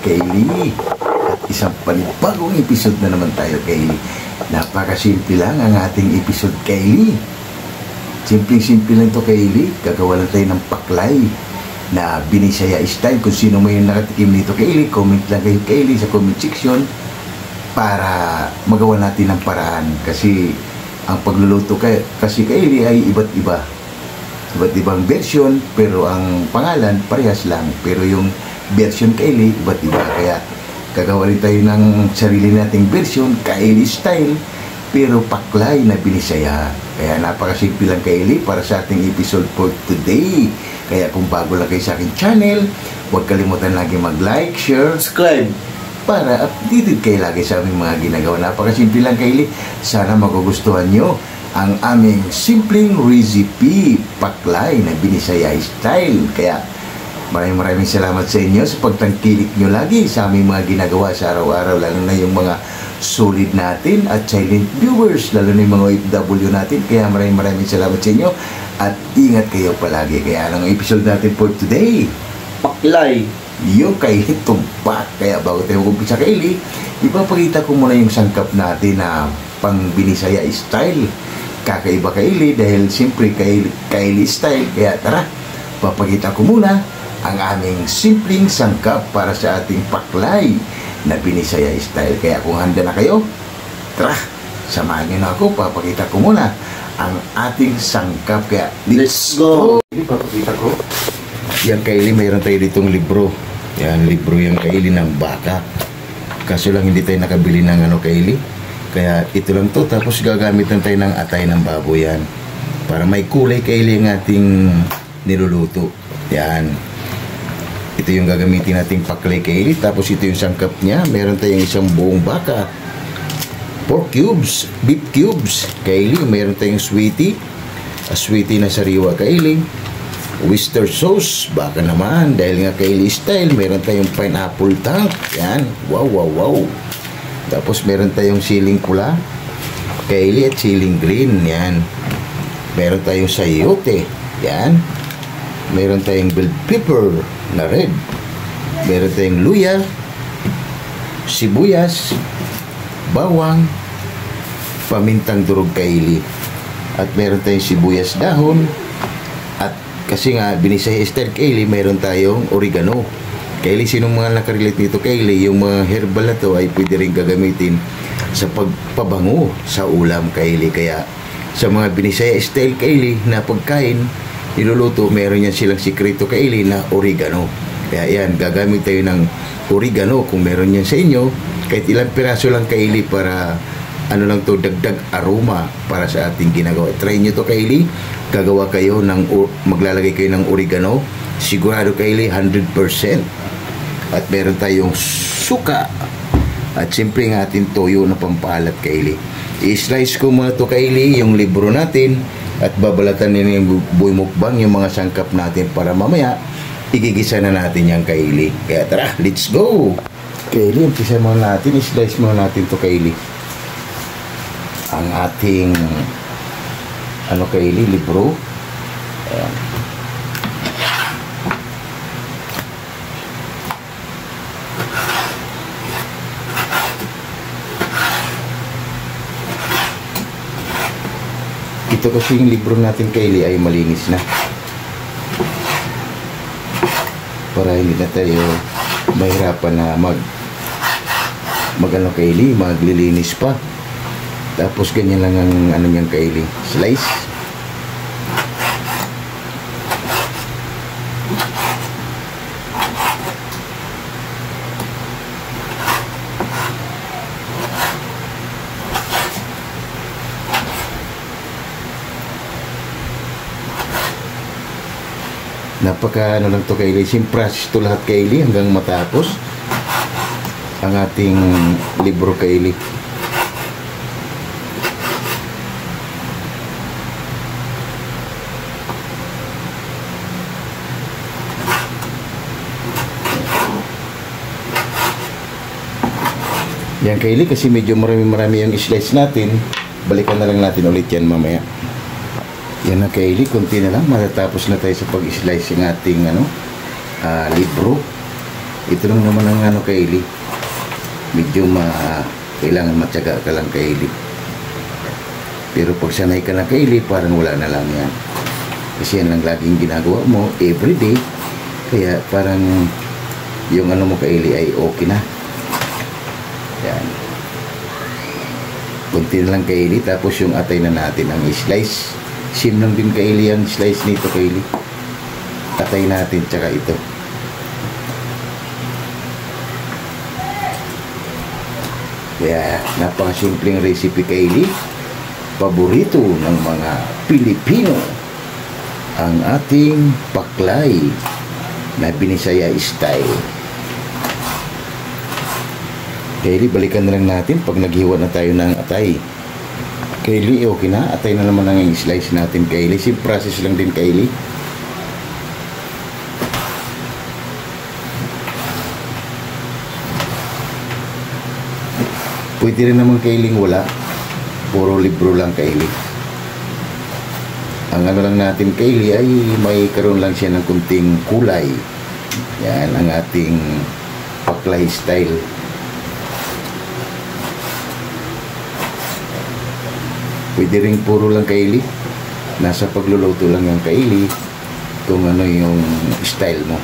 Kaylee. At isang panibagong episode na naman tayo, Kaylee. Napakasimple lang ang ating episode, Kaylee. Simpleng-simple lang ito, Kaylee. Gagawa lang tayo ng paklay na Binisaya style. Kung sino may nakatikim nito, Kaylee, comment lang kayo, Kaylee, sa comment section para magawa natin ng paraan. Kasi ang pagluluto kasi, Kaylee, ay iba't ibang version, pero ang pangalan parehas lang, pero yung version, Kaylee, iba't iba. Kaya gagawa rin tayo ng sarili nating version, Kaylee style, pero paklay na Binisaya. Kaya napakasimple lang, Kaylee, para sa ating episode for today. Kaya kung bago lang kayo sa aking channel, huwag kalimutan lagi mag-like, share, subscribe para updated kayo lagi sa aming mga ginagawa. Napakasimple lang, Kaylee. Sana magugustuhan nyo ang aming simpleng recipe, paklay na Binisaya style. Kaya maraming salamat sa inyo sa pagtangkilik nyo lagi sa aming mga ginagawa sa araw-araw, lalo na yung mga solid natin at silent viewers, lalo na yung mga OFW natin. Kaya maraming salamat sa inyo at ingat kayo palagi. Kaya ang episode natin for today, paklay yung Kaylee tumpak. Kaya bago tayo mag-umpisa, Kaylee, ipapakita ko muna yung sangkap natin na pang Binisaya style. Kakaiba, Kaylee, dahil siyempre Kaylee style. Kaya tara, papakita ko muna ang aming simpleng sangkap para sa ating paklay na Binisaya style. Kaya kung handa na kayo, tara, samahan nyo na ako. Papakita ko muna ang ating sangkap. Kaya let's go! Papakita ko. Yan, Kaylee, mayroon tayo ditong libro. Yan, libro yung Kaylee ng baka. Kaso lang hindi tayo nakabili ng Kaylee. Kaya ito lang to. Tapos gagamit lang tayo ng atay ng baboy yan. Para may kulay, Kaylee, ang ating niluluto. Yan. Ito yung gagamitin nating paklay, Kaylee. Tapos ito yung sangkap niya. Meron tayong isang buong baka. Pork cubes. Beef cubes. Kaylee, meron tayong sweetie. Sweetie na sariwa, Kaylee. Oyster sauce. Baka naman. Dahil nga Kaylee style, meron tayong pineapple tank. Yan. Wow. Tapos meron tayong siling pula, Kaylee, at siling green. Yan. Meron tayong sayote. Yan. Meron tayong bell pepper na red. Meron tayong luya, sibuyas, bawang, pamintang durog, Kaylee. At meron tayong sibuyas dahon. At kasi nga Binisaya style, Kaylee, meron tayong oregano. Kaylee, sinong mga nakarelate nito, Kaylee? Yung mga herbal na to ay pwede rin gagamitin sa pagpabango sa ulam, Kaylee. Kaya sa mga Binisaya style, Kaylee, na pagkain niluluto, meron yan silang sikreto, Kaylee, na oregano. Kaya yan, gagamit tayo ng oregano kung meron yan sa inyo. Kahit ilang piraso lang, Kaylee, para lang to, dagdag aroma para sa ating ginagawa. Try nyo to, Kaylee. Gagawa kayo maglalagay kayo ng oregano. Sigurado, Kaylee, 100%. At meron tayong suka. At siyempre ng ating toyo na pampalat, Kaylee. I-slice ko muna to, Kaylee, yung libro natin. At babalatan nyo yung buhay mukbang, yung mga sangkap natin, para mamaya igigisa na natin yung, Kaylee. Kaya tara, let's go! Kaylee, umpisa muna natin. I-slice muna natin to, Kaylee. Ang ating Kaylee, libro. Ayan. Ito kasi yung libro natin, Kaylee, ay malinis na. Para hindi na tayo mahirapan na Kaylee, maglilinis pa. Tapos ganyan lang ang niyang, Kaylee. Slice. Napaka lang to, Kaylee. Simpress to lahat, Kaylee, hanggang matapos ang ating libro, Kaylee. Yan, Kaylee, kasi medyo marami yung slice natin. Balikan na lang natin ulit yan mamaya. Yan na, Kaylee, konti na lang matatapos na tayo sa pag-slice ng ating libro. Ito lang naman ang ano Kaylee. Medyo kailangan matyaga ka lang Kaylee. Pero pag sanay ka na Kaylee, parang wala na lang yan. Kasi yan lang laging ginagawa mo everyday. Kaya parang yung ano mo Kaylee ay okay na. Yan. Kunti na lang Kaylee. Tapos yung atay na natin ang slice. Same lang din Kaylee ang slice nito Kaylee. Atay natin tsaka ito. Kaya napakasimpleng recipe Kaylee. Paborito ng mga Pilipino ang ating paklay na binisaya style. Kaylee, balikan na lang natin pag naghiwa na tayo ng atay. Kaylee, okay na. Atay na naman ang slice natin Kaylee. Same process lang din Kaylee. Pwede rin naman Kaylee wala. Puro libro lang Kaylee. Ang ano lang natin Kaylee ay may karoon lang siya ng kunting kulay. Yan ang ating paklay style. Pwede rin puro lang Kaylee. Nasa pagluluto lang yung Kaylee kung ano yung style mo.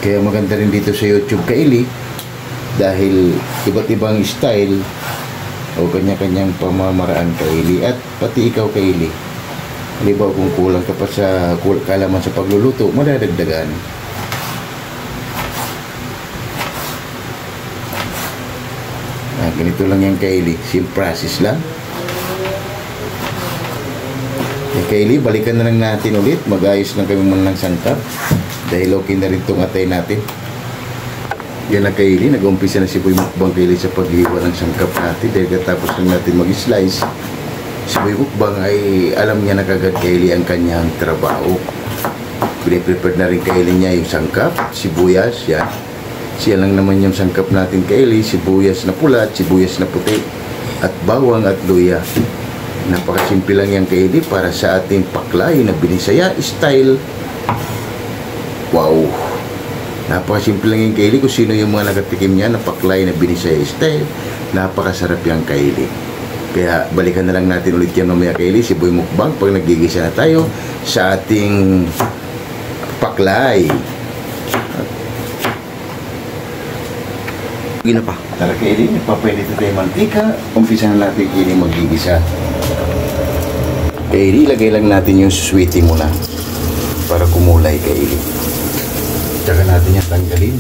Kaya maganda rin dito sa YouTube Kaylee dahil iba't ibang style o kanya-kanyang pamamaraan Kaylee. At pati ikaw Kaylee, halimbawa kung kulang ka pa sa kalaman sa pagluluto, madadagdagan. Ganito lang yan Kaylee, simple process lang. Kaylee, balikan na lang natin ulit. Mag-ayos lang kami muna ng sangkap dahil okay na rin itong atay natin. Yan na Kaylee, nag-umpisa na si Boy Mukbang Kaylee sa paghiwa ng sangkap natin dahil katapos lang natin mag-slice. Si Boy Mukbang ay alam niya na kagad Kaylee ang kanyang trabaho. Piniprepare na rin Kaylee niya yung sangkap, sibuyas, yan. Siya lang naman yung sangkap natin Kaylee, sibuyas na pula at sibuyas na puti at bawang at luya. Napakasimple lang yan Kaylee para sa ating paklay na binisaya style. Wow! Napakasimple lang yan Kaylee. Kung sino yung mga nakatikim niya na paklay na binisaya style, napakasarap yan Kaylee. Kaya balikan na lang natin ulit yan mamaya Kaylee, si Boy Mukbang, pag nagigisa na tayo sa ating paklay. Gina pa. Tara Kaylee, nagpapainit na tayo mantika. Umpisa na natin Kaylee magigisa. Kaylee, ilagay lang natin yung sweetie muna para kumulay Kaylee. Tsaka natin yan tanggalin.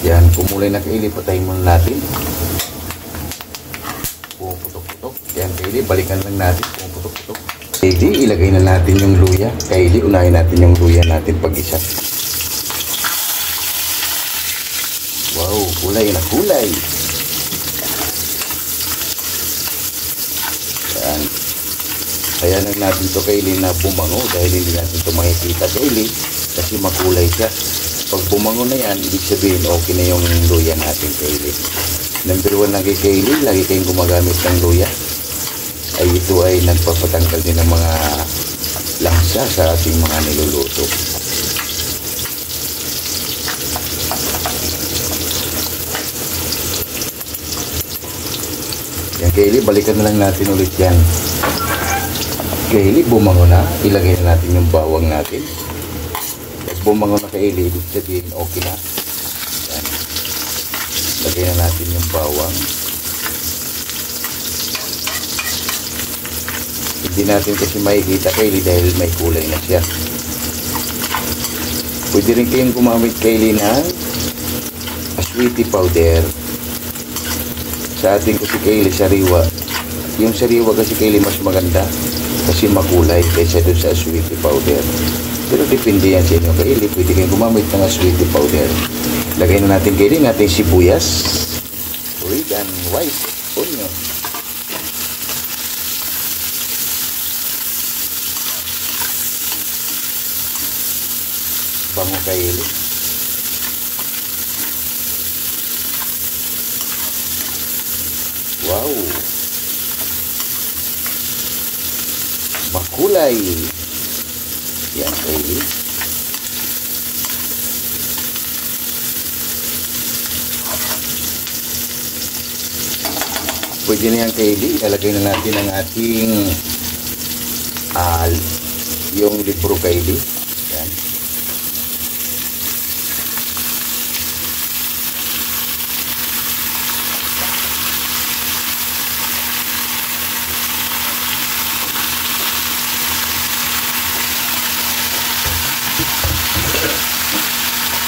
Yan, kumulay na Kaylee, patayin muna natin. Puputok-putok. Yan Kaylee, balikan lang natin. Puputok-putok. Kaylee, ilagay na natin yung luya. Kaylee, unahin natin yung luya natin pag-isa. Wow, kulay na kulay. Ayan. Ayan lang natin ito Kaylee na bumango dahil hindi natin ito makikita Kaylee kasi makulay siya. Pag bumango na yan, ibig sabihin okay na yung luya natin Kaylee. Number 1 lang kay Kaylee, lagi kayong gumagamit ng luya. Ay ito ay nagpapatanggal din ng mga langsa sa ating mga niluluto. Yan Kaylee, balikan na lang natin ulit yan. Kaylee, bumango na. Ilagay na natin yung bawang natin. Pag bumango na Kaylee, ibig sabihin okay na. Yan. Lagay na natin yung bawang. Hindi natin kasi makikita Kaylee dahil may kulay na siya. Pwede rin kayong gumamit Kaylee ng sweetie powder. Sa ating kasi Kaylee sariwa. Yung sariwa kasi Kaylee mas maganda kasi makulay kaysa doon sa sweetie powder. Pero depende yan sa inyo Kaylee. Pwede kayong gumamit ng sweetie powder. Lagay na natin Kaylee ng ating sibuyas, red and white onion. Bango Kaylee. Wow! Makulay! Yan Kaylee. Pwede na yan, Kaylee. Ilalagay na natin ang ating yung libro, Kaylee. Yan.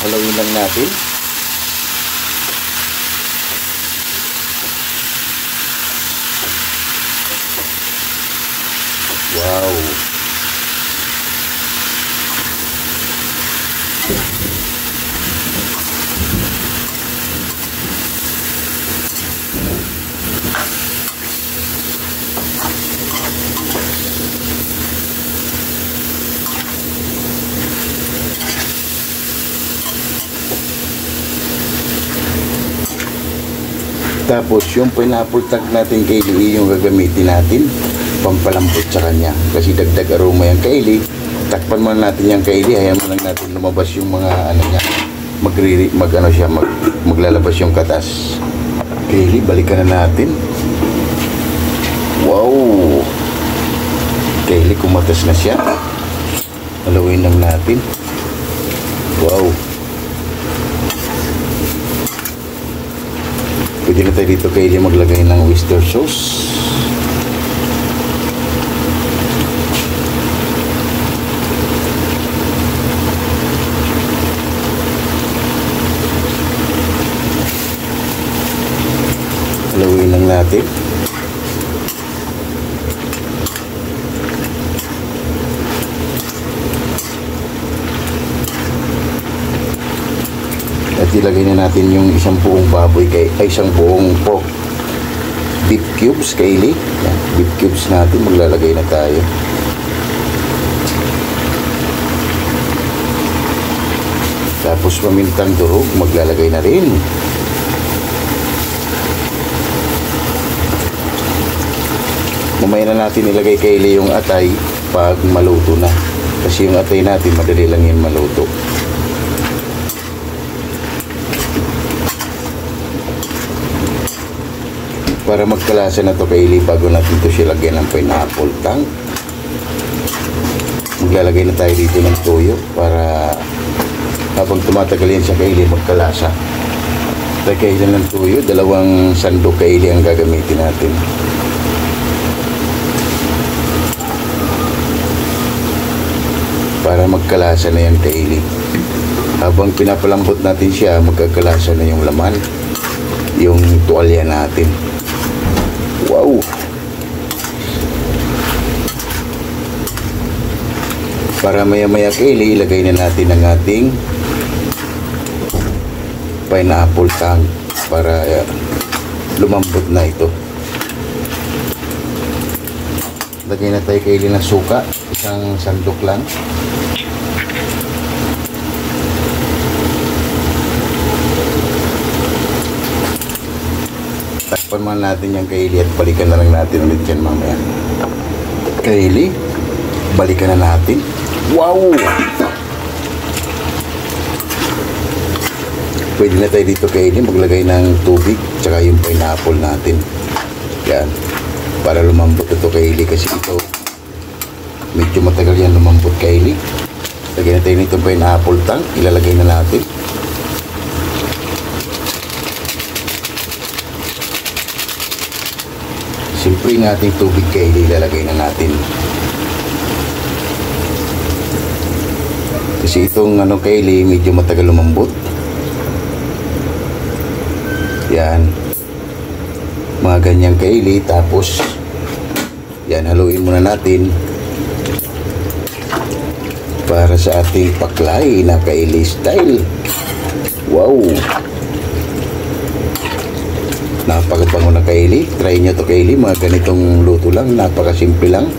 Halawin lang natin. Wow. Tapos yung pineapple tag natin, Kaylee, yung gagamitin natin pampalambot sa kanya kasi dagdag aroma yan, Kaylee. Takpan mo natin yan, Kaylee. Hayaan mo lang natin lumabas yung mga ano niya, maglalabas yung katas. Kaylee, balikan na natin. Wow, Kaylee, kumatas na siya. Halawin lang natin. Wow. Pwede na tayo dito, Kaylee, maglagay ng oyster sauce. Halawin lang natin. At ilagay na natin yung isang buong baboy, isang buong pork beef cubes, Kaylee. Yan, beef cubes natin, maglalagay na tayo. Tapos pamintang durog, maglalagay na rin. Mamaya na natin ilagay, Kaylee, yung atay pag maluto na. Kasi yung atay natin, madali lang yan maluto. Para magkalasa na to, Kaylee, bago natin ito siya lagyan ng pineapple tang. Maglalagay na tayo dito ng toyo para habang tumatagal yan siya, Kaylee, magkalasa. Lagay na ng toyo, 2 sandok, Kaylee, ang gagamitin natin. Para magkalasa na yan, Kaylee. Habang pinapalambot natin siya, magkakalasa na yung laman, yung tuwalya natin. Wow. Para maya-maya, Kaylee, ilagay na natin ang ating pineapple tang para lumambot na ito. Lagay na tayo, Kaylee, ng suka, 1 sandok lang. Takpan man natin yung, Kaylee, at balikan na lang natin ulit yan mamaya. Kaylee, balikan na natin. Wow! Pwede na tayo dito, Kaylee, maglagay ng tubig tsaka yung pineapple natin. Yan. Para lumambot ito, Kaylee, kasi ito medyo matagal yan lumambot, Kaylee. Lagyan na tayo nito pineapple tang. Ilalagay na natin. Siyempre yung ating tubig, Kaylee, ilalagay na natin. Kasi itong Kaylee, medyo matagal lumambot. Yan. Mga ganyang, Kaylee. Tapos yan, haluin muna natin para sa ating paklay na Kaylee style. Wow! Napakabango na, Kaylee. Try nyo to, Kaylee. Mga ganitong luto lang. Napakasimple lang.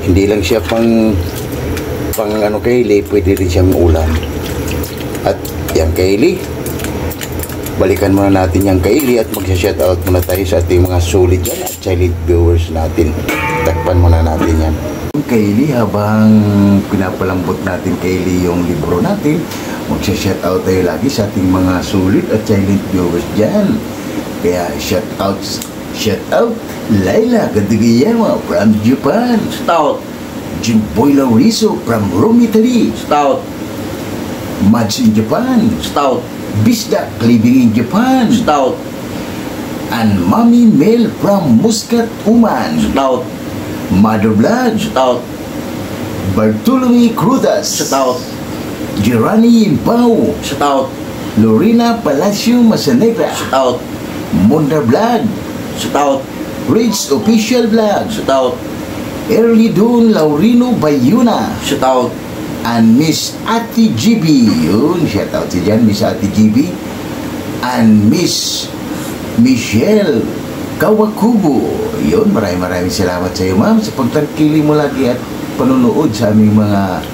Hindi lang siya pang Kaylee. Pwede rin siyang ulam. At yan, Kaylee. Balikan muna natin yung, Kaylee, at magsha-shoutout muna tayo sa ating mga solid yan at silent viewers natin. Takpan muna natin yan. Kaylee, habang pinapalambot natin, Kaylee, yung libro natin, magsha-shoutout tayo lagi sa ating mga solid at silent viewers dyan. Kaya shoutout Shout out Laila Kadugiyama from Japan. Stout. Jimboy Lauriso from Rome, Italy. Stout. Mads in Japan. Stout. Bisdak living in Japan. Stout. And Mommy Mel from Muscat, Oman. Stout. Mother Blood. Stout. Bartolome Crudas. Stout. Gerani Impao. Stout. Lorena Palacio Masanegra. Stout. Munda Blood. Stout. Rich Official Vlog. Stout. Early Dawn Laurino Bayuna. Stout. And Miss Ati GB. Yun, shout out si dyan, Miss Ati GB. And Miss Michelle Kawakubo. Yun, maraming salamat sa iyo, ma'am, sa pagtangkili mo lagi at panunood sa aming mga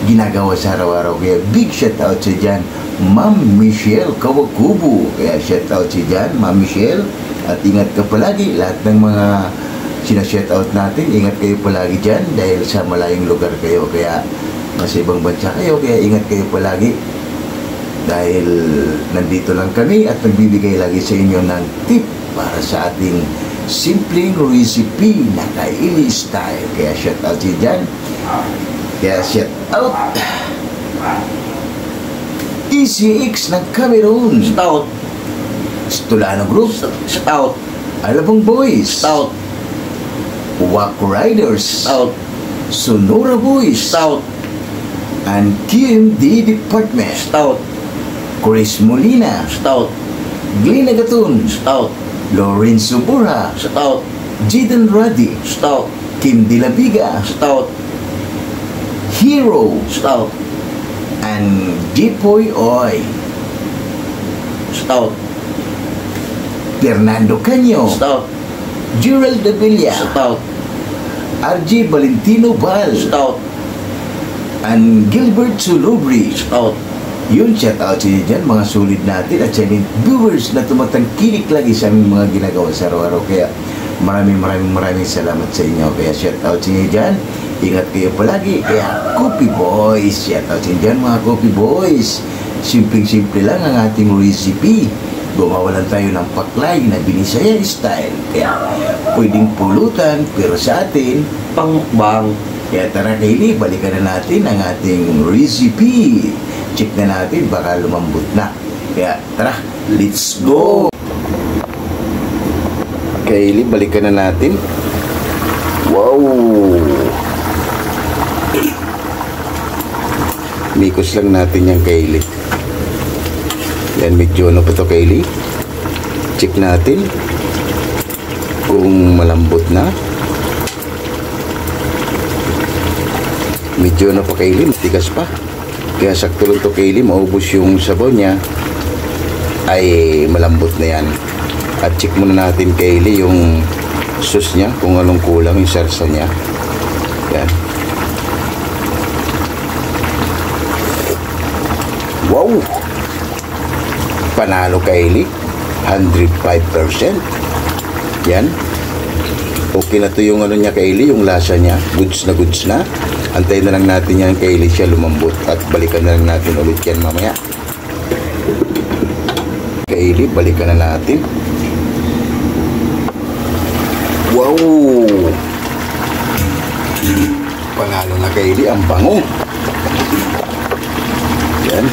ginagawa sa araw-araw. Kaya big shout out sa dyan, Ma'am Michelle Kawakubo. Kaya shout out si dyan, Ma'am Michelle. At ingat ka palagi, lahat ng mga sinashout out natin, ingat kayo palagi dyan dahil sa malayong lugar kayo. Kaya nasa ibang bansa kayo, kaya ingat kayo palagi dahil nandito lang kami at nagbibigay lagi sa inyo ng tip para sa ating simpleng recipe na Kaili style. Kaya shout out si dyan, kaya shout out ECX ng Cameroon. Stout. Stolano Group. Stout. Alabang Boys. Stout. Wack Riders. Stout. Sonora Boys. Stout. And QMD Department. Stout. Chris Molina. Stout. Glenn Agaton. Stout. Lorenzo Borja. Stout. Jidan Radi. Stout. Kim De La Viga. Stout. Hero. Stout. And Dipoy Oy. Stout. Fernando Canyo. Stout. Gerald De Villa. Stout. RJ Valentino Val. Stout. And Gilbert Sulubri. Stout. Yun, shout out sa inyo dyan, mga sulit natin at sa inyong viewers na tumatangkilik lagi sa aming mga ginagawa sa araw-araw. Kaya maraming salamat sa inyo. Kaya shout out sa inyo dyan. Ingat kayo palagi. Kaya Coffee Boys, shout out sa inyo dyan mga Coffee Boys. Simpleng-simple lang ang ating recipe. Gumawa lang tayo ng paklay na Binisaya style. Kaya pwedeng pulutan, pero sa atin, Pangmukbang. kaya tara Kaili, balikan na natin ang ating recipe. Check na natin, baka lumambot na. Kaya tara, let's go! Kaili, balikan na natin. Wow! Mikos lang natin yung Kaili. Yan, medyo ano pa ito Kaili. Check natin kung malambot na. Medyo na pa Kaili, matigas pa. Kaya sakto lang ito Kaili, maubos yung sabaw niya, ay malambot na yan. At check muna natin Kaili yung sauce niya, kung anong kulang yung sarsa niya. Yan. Wow! Panalo Kaili, 105%. Yan. Okay na to yung ano niya Kaili, yung lasa niya, goods na. Antayin na lang natin yan Kaili siya lumambot at balikan na lang natin ulit yan mamaya. Kaili, balikan na natin. Wow! Panalo na Kaili, ang bango. Yan.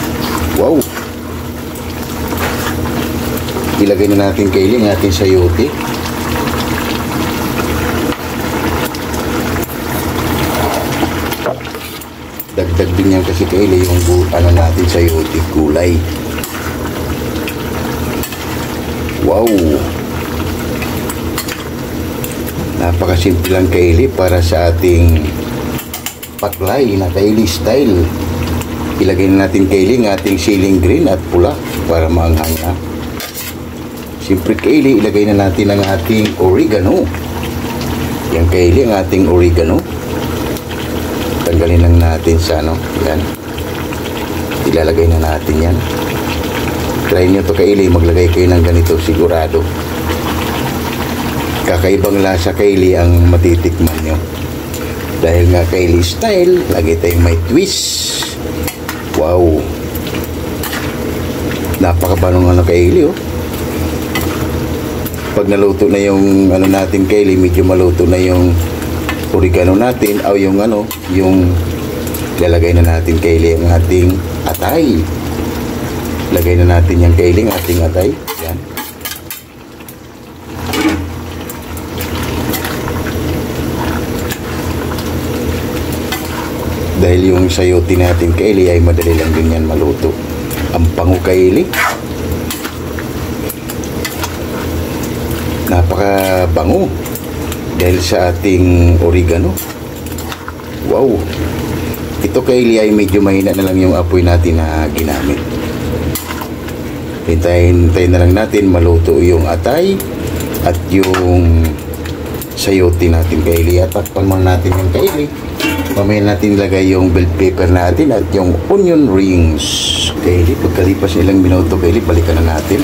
Wow! Ilagay na natin Kaili ang ating sayote. Dagdag din yan kasi Kaili yung ano natin sa sayote, gulay. Wow! Napakasimple lang Kaili para sa ating paklay na Kaili style. Ilagay na natin Kaili ang ating ceiling green at pula para maanghang na. Siyempre Kaili, ilagay na natin ang ating oregano. Yan Kaili, ang ating oregano. Tanggalin lang natin sa ano, yan. Ilalagay na natin yan. Try nyo to Kaili, maglagay kayo ng ganito sigurado. Kakaibang lasa Kaili ang matitikman nyo. Dahil nga Kaili style, lagi tayong may twist. Wow! Napakabanong ano Kaili oh. pag naluto na yung ano natin Kaylee, medyo maluto na yung oregano natin o yung ano, yung lalagay na natin Kaylee ang ating atay. Lagay na natin yung Kaylee, ang ating atay. Yan. Dahil yung sayote natin Kaylee ay madali lang din yan maluto. Ang pango Kaylee, napakabango dahil sa ating oregano. Wow, ito Kaylee ay medyo mahina na lang yung apoy natin na ginamit. Hintayin na lang natin maluto yung atay at yung sayote natin Kaylee. At takpan muna natin yung Kaylee. Mamaya natin ilagay yung bell pepper natin at yung onion rings Kaylee. Pagkalipas ilang minuto Kaylee, balikan na natin.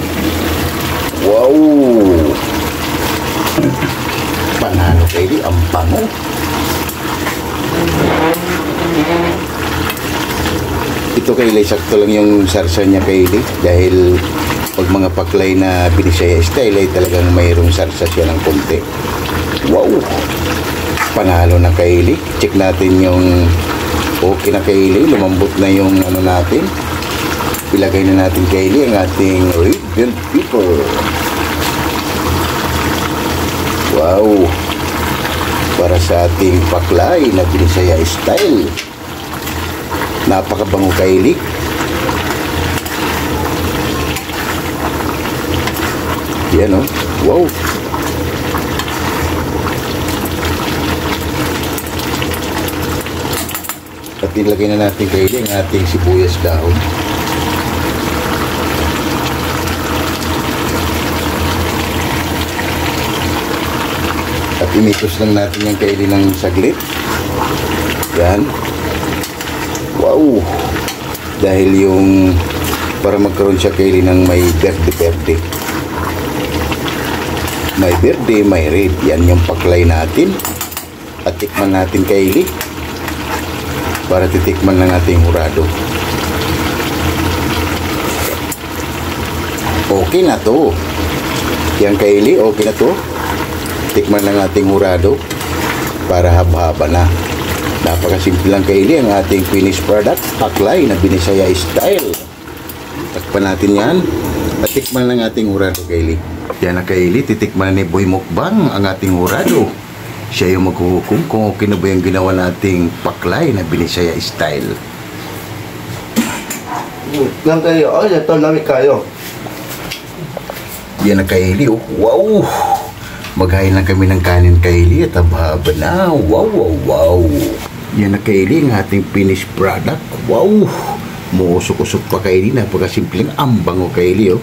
Wow, panalo Kaylee, ang bango. Ito Kaylee, sakto lang yung sarsa niya Kaylee, dahil pag mga paklay na Binisaya style ay talagang mayroong sarsa siya ng konti. Wow, panalo na Kaylee. Check natin yung okay na Kaylee, lumambot na yung ano natin. Ilagay na natin Kaylee ang ating red bell pepper. Wow, para sa ating paklay na Binisaya style. Napakabango Kaylee. Yan oh, wow. At ilagay na natin Kaylee ang ating sibuyas dahon. At imitos lang natin yung Kaylee ng saglit. Yan. Wow. Dahil yung para magkaroon siya Kaylee ng may berde-berde. May berde, may red. Yan yung paklay natin. At tikman natin Kaylee. Para titikman ng ating hurado. Okay na to. Yan Kaylee, okay na to. Tikman lang ating hurado para haba-haba na. Napakasimple lang Kaylee ang ating finished product, paklay na Binisaya style. Takpan natin yan at tikman lang ating hurado Kaylee. Yan na Kaylee, titikman ni Boy Mukbang ang ating hurado. Siya yung maghuhukom kung okay na ba yung ginawa nating paklay na Binisaya style. Lang kayo. Oh, ito lamig kayo. Yan na Kaylee, oh. Wow. Maghain lang kami ng kanin Kaylee at haba na. Wow, wow, wow. Yan na Kaylee, ang ating finished product. Wow. Muusok-usok pa Kaylee. Napakasimpleng ambango Kaylee, oh.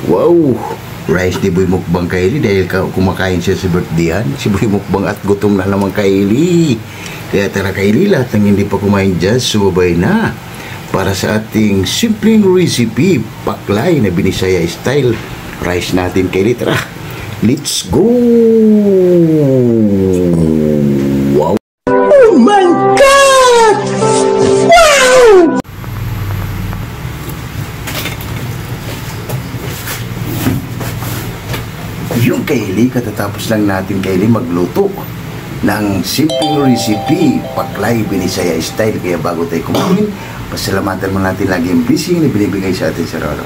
Wow. Rice ni Boy Mukbang Kaylee dahil kumakain siya sa birthday-an. Si Boy Mukbang at gutom na naman Kaylee. Kaya tara Kaylee, lahat ng hindi pa kumain dyan, sumabay na. Para sa ating simpleng recipe, paklay na Binisaya style. Rice natin Kaylee, tara. Let's go! Wow! Oh my God! Wow! Yung Kaylee, katatapos lang natin Kaylee magluto ng simpleng recipe, paklay Binisaya style. Kaya bago tayo kumain, pasalamatan mo natin lagi yung blessing na binibigay sa atin sa araw.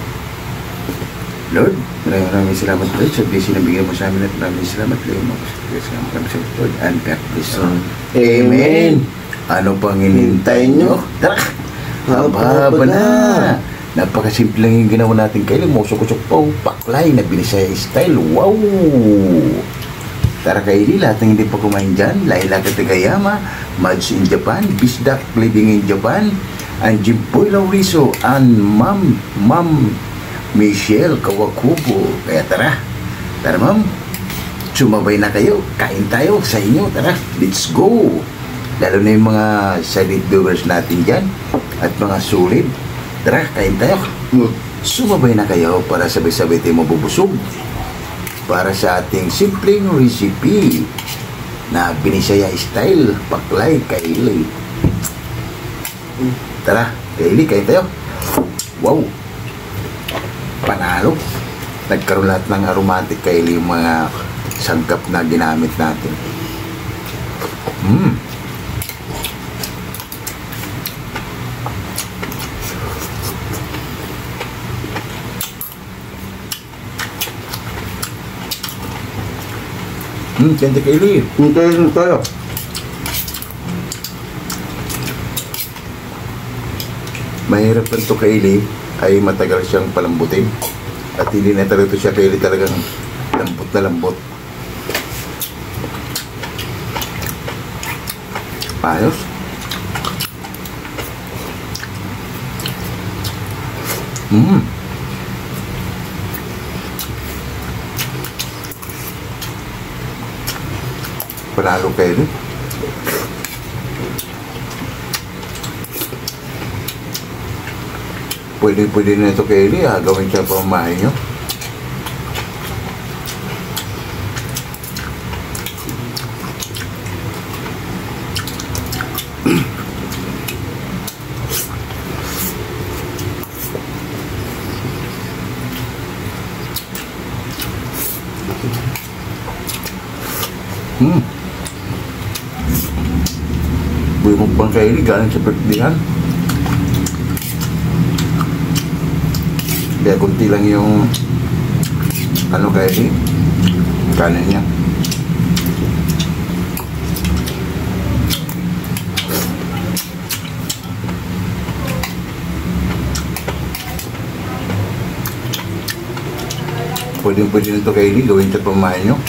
Lord, maraming salamat Lord sa blessing na bigyan mo sa amin at maraming salamat Lord and God bless you. Amen. Ano pang hinintay nyo? Tara! Haba na! Napakasimple lang yung ginawa natin Kaylee. Musok-usok pa, paklay na Binisaya style. Wow! Tara Kaylee, lahat ng hindi pa kumain dyan, Laila Katagayama, Mads in Japan, Bisdak living in Japan, and Jimboy Lauriso, and Ma'am Michelle Kawakubo. Kaya tara Ma'am, sumabay na kayo, kain tayo sa inyo. Tara, let's go. Lalo na yung mga silent viewers natin dyan at mga sulit. Tara, kain tayo. Sumabay na kayo para sabay-sabay tayo mabubusog para sa ating simpleng recipe na Binisaya style, paklay Kaylee. Tara Kaylee, kain tayo. Wow, panalo. nagkaroon lahat ng aromatic Kylie yung mga sangkap na ginamit natin. Kente Kylie. Hintayin tayo. Mahirap lang ito Kylie ay matagal siyang palambutin. At hindi na talaga siya Kylie talagang lambot na lambot. Ayos. Panalo Kylie. Pwede na ito Kylie, gawin siya pamamahay nyo. Buimukbang Kylie galing sa birthdayhan. Kaya kunti lang yung ano Kylie, kanin niya. Pwede na ito Kylie, gawin siya pamahay nyo.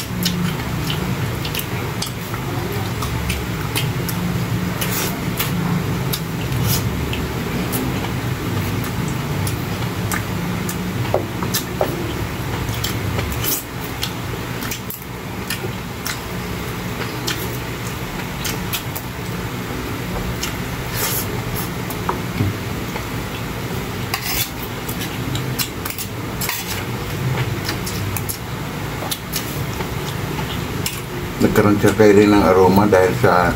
Nagkaroon siya Kylie ng aroma dahil sa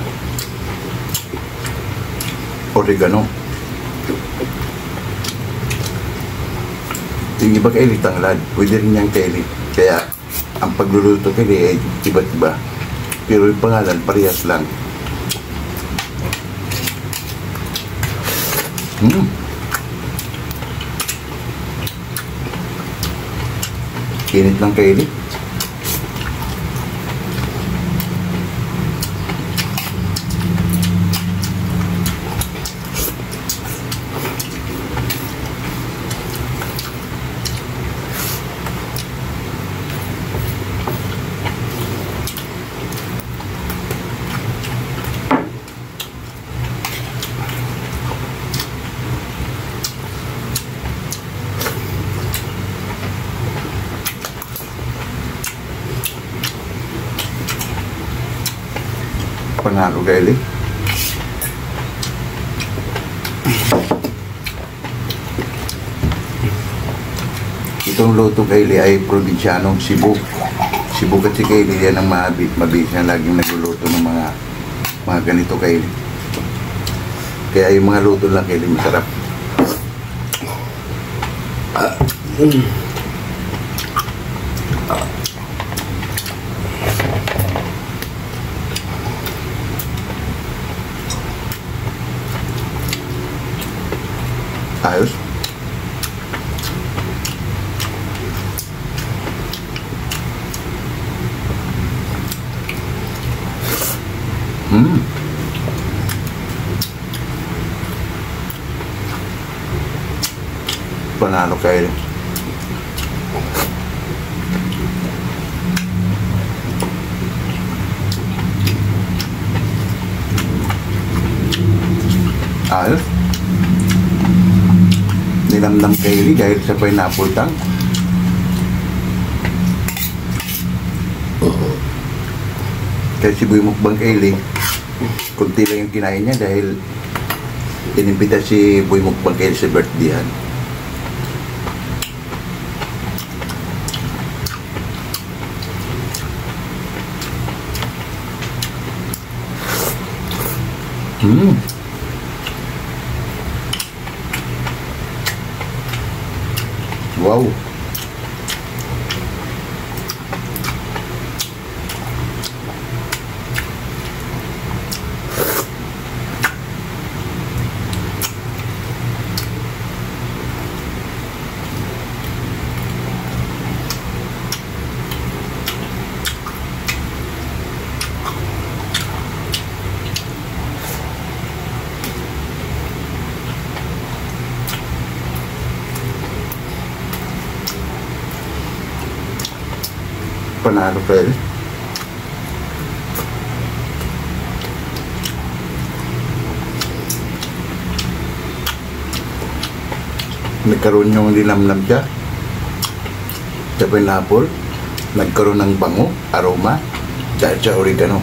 oregano. Yung iba Kylie tanglad, pwede rin niyang Kylie. Kaya ang pagluluto Kylie ay iba't iba. Pero yung pangalan parehas lang. Init lang Kylie. Panalo Kylie. Itong luto Kylie ay probinsyanong Cebu. Cebu kasi Kylie yan ang mabis na laging nagluluto ng mga ganito Kylie. Kaya yung mga luto lang Kylie masarap. Ayos. Panalo Kylie. Ayos. Nilamdam Kylie dahil sa pineapple tang. Kaya si Buimukbang Kylie, kunti lang yung kinain niya dahil inimbita si Buimukbang Kylie sa birthdayhan. Wow. Panalo kayo. Nagkaroon yung linamnam siya sa pineapple. Nagkaroon ng bango, aroma dahil sa oregano.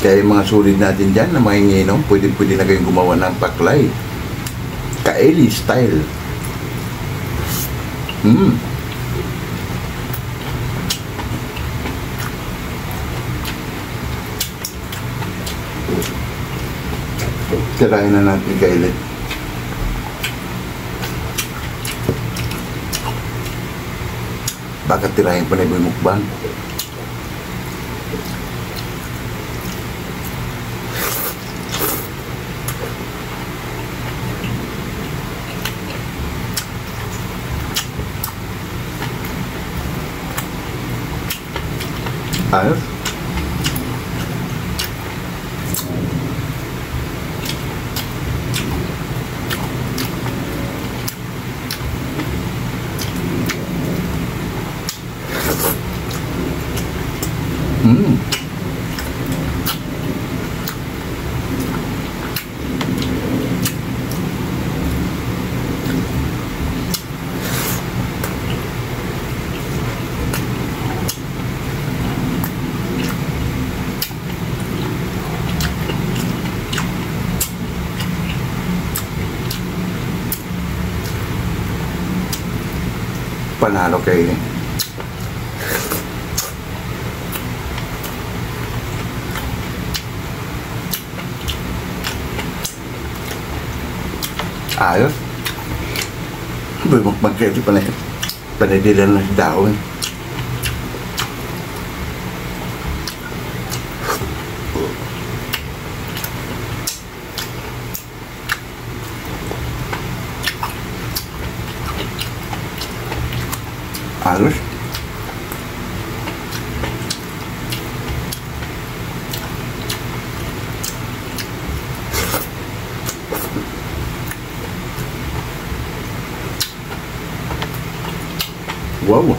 Kaya yung mga sulit natin dyan na manginginom, pwede na kayong gumawa ng paklay. Kaeli style. Tirahin na natin kaeli. Baka tirahin pa na yung mukbang. Ayos. Panalo kayo eh. Ayos. Mukbang kayo di pala. Panadilan na si daon. Ayos. Wow.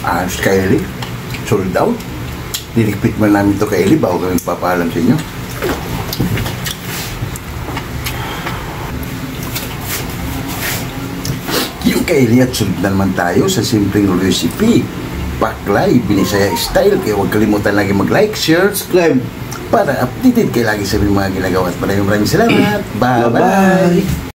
Ayos kaili. Sold out. Dinikpit man namin ito kaili bago kami papaalam sa inyo. Yung kaili at sunod na naman tayo sa simpleng recipe. Paklay, Binisaya style. Kaya huwag kalimutan lagi mag-like, share, subscribe para updated kayo lagi sa mga ginagawa. Maraming salamat. Bye-bye.